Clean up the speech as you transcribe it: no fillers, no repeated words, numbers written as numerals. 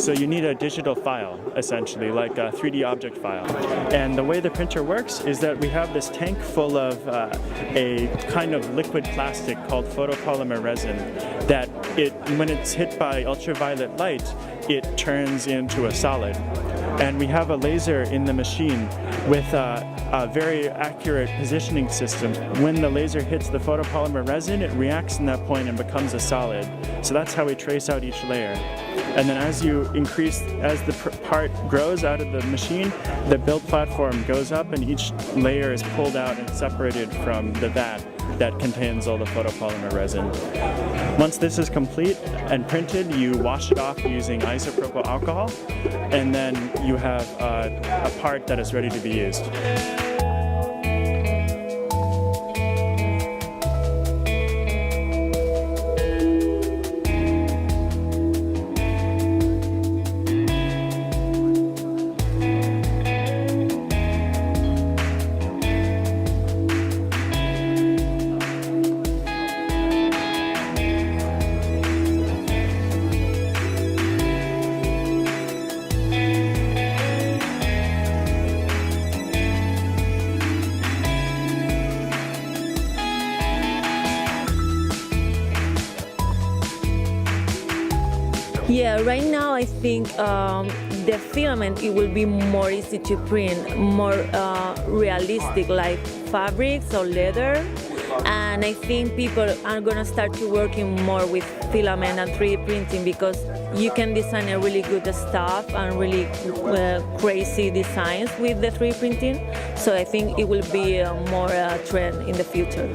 So you need a digital file, essentially, like a 3D object file. And the way the printer works is that we have this tank full of a kind of liquid plastic called photopolymer resin that when it's hit by ultraviolet light, it turns into a solid. And we have a laser in the machine with a very accurate positioning system. When the laser hits the photopolymer resin, it reacts in that point and becomes a solid. So that's how we trace out each layer. And then as the part grows out of the machine, the build platform goes up and each layer is pulled out and separated from the vat that contains all the photopolymer resin. Once this is complete and printed, you wash it off using isopropyl alcohol, and then you have a part that is ready to be used. Yeah, right now I think the filament, it will be more easy to print, more realistic, like fabrics or leather. And I think people are gonna start to working more with filament and 3D printing because you can design a really good stuff and really crazy designs with the 3D printing. So I think it will be more trend in the future.